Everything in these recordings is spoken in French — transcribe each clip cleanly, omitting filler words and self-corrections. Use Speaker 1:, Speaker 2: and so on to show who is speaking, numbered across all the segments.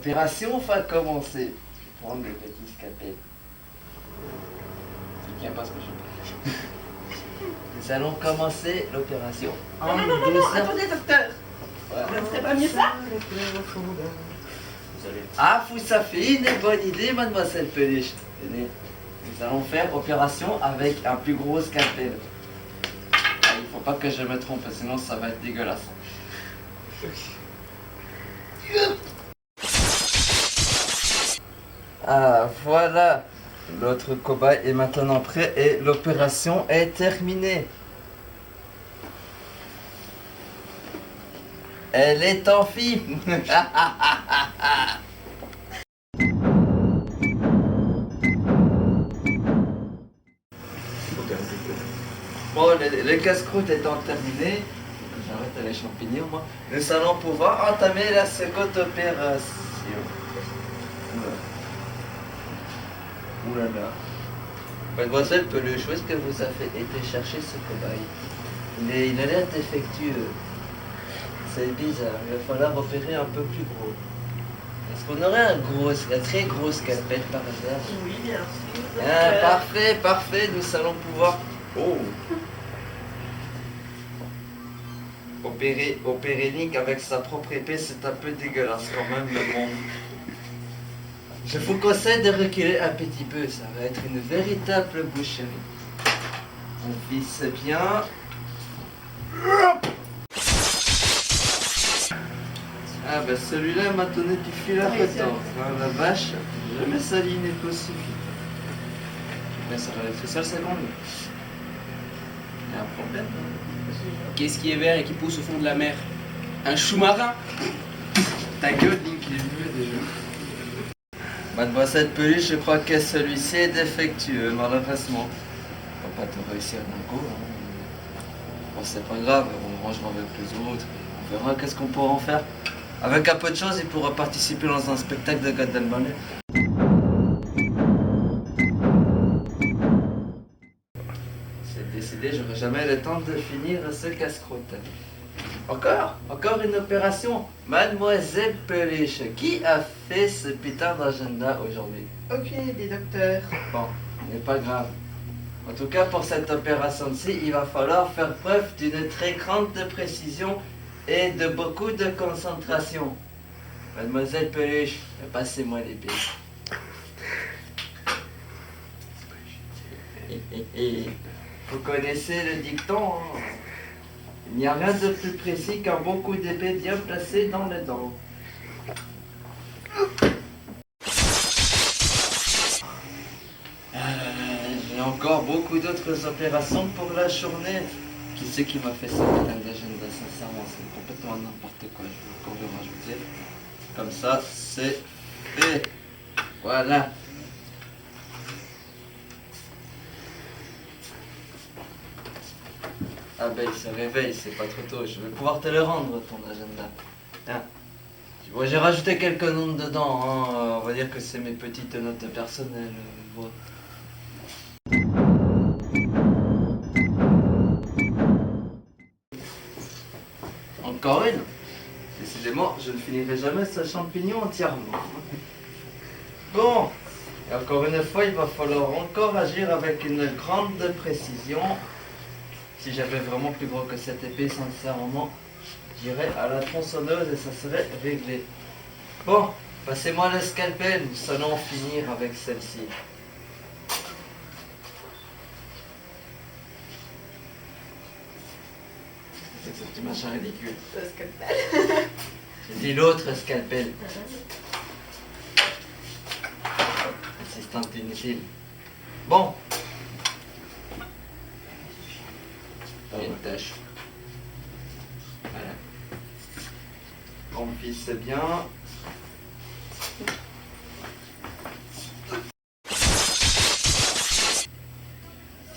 Speaker 1: L'opération va commencer. Je vais prendre le petit scalpel. Il tient pas ce que je fais. Nous allons commencer l'opération.
Speaker 2: Non, attendez, docteur.
Speaker 1: Voilà.
Speaker 2: Ce serait pas mieux ça?
Speaker 1: Ah, ça fait une bonne idée, mademoiselle Peluche. Tenez, nous allons faire opération avec un plus gros scalpel. Ah, il faut pas que je me trompe, sinon ça va être dégueulasse. Ah, voilà. L'autre cobaye est maintenant prêt et l'opération est terminée. Elle est en vie. Bon, le casse-croûte étant terminé, j'arrête les champignons, moi. Nous allons pouvoir entamer la seconde opération. Ouh là là. Mademoiselle Peluche, où est-ce que vous avez été chercher ce cobaye? Il a l'air défectueux. C'est bizarre, il va falloir opérer un peu plus gros. Est-ce qu'on aurait un très gros scalpel par hasard?
Speaker 2: Oui, bien sûr.
Speaker 1: Ah, parfait, parfait, nous allons pouvoir... Oh! Opérer Nick avec sa propre épée, c'est un peu dégueulasse quand même, mais bon. Je vous conseille de reculer un petit peu, ça va être une véritable boucherie. On visse bien. Ah bah celui-là m'a donné du fil à retordre. Ah, la vache, jamais ça n'est pas suffit. Mais ça va être ça le seconde. Il y a un problème.
Speaker 3: Qu'est-ce qui est vert et qui pousse au fond de la mer? Un chou-marin?
Speaker 1: Ta gueule, Link, il est bleu déjà. Mademoiselle Peluche, je crois que celui-ci est défectueux, malheureusement. On va pas tout réussir d'un coup. Bon, c'est pas grave, on rangera avec les autres. On verra qu'est-ce qu'on pourra en faire. Avec un peu de chance, il pourra participer dans un spectacle de Gad Elmaleh. C'est décidé, j'aurai jamais le temps de finir ce casse-croûte. Encore une opération. Mademoiselle Peluche, qui a fait ce putain d'agenda aujourd'hui?
Speaker 2: Aucune idée, docteur.
Speaker 1: Bon, n'est pas grave. En tout cas, pour cette opération-ci, il va falloir faire preuve d'une très grande précision et de beaucoup de concentration. Mademoiselle Peluche, passez-moi l'épée. Vous connaissez le dicton, hein? Il n'y a rien de plus précis qu'un bon coup d'épée bien placé dans les dents. J'ai encore beaucoup d'autres opérations pour la journée. Qui c'est qui m'a fait ce putain d'agenda? Sincèrement, c'est complètement n'importe quoi. Je vais encore le rajouter. Comme ça, c'est fait. Voilà. Ah ben, il se réveille, c'est pas trop tôt. Je vais pouvoir te le rendre, ton agenda. Tiens. Bon, j'ai rajouté quelques noms dedans. Hein. On va dire que c'est mes petites notes personnelles. Voilà. Encore une. Décidément, je ne finirai jamais ce champignon entièrement. Bon, et encore une fois, il va falloir encore agir avec une grande précision. Si j'avais vraiment plus gros que cette épée, sincèrement, j'irais à la tronçonneuse et ça serait réglé. Bon, passez-moi le scalpel, nous allons finir avec celle-ci. C'est ce petit machin ridicule.
Speaker 2: Le scalpel.
Speaker 1: J'ai dit l'autre scalpel. Assistante inutile. Bon. Une tâche. Voilà. On visse bien.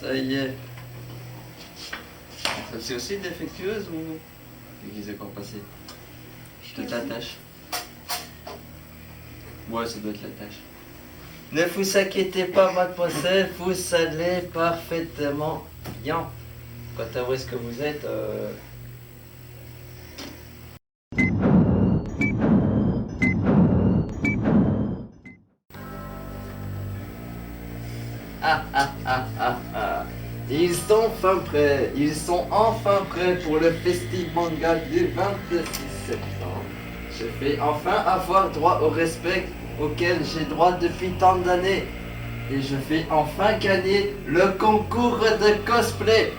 Speaker 1: Ça y est. Celle-ci aussi défectueuse ou... Qu'est-ce qui s'est encore passé? Peut-être la tâche. Ouais, ça doit être la tâche. Ne vous inquiétez pas, mademoiselle, vous allez parfaitement bien. Quant à où est-ce que vous êtes, Ils sont enfin prêts pour le festival manga du 26 septembre. Je vais enfin avoir droit au respect auquel j'ai droit depuis tant d'années. Et je vais enfin gagner le concours de cosplay.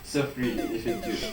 Speaker 1: Sauf lui, il est défectueux.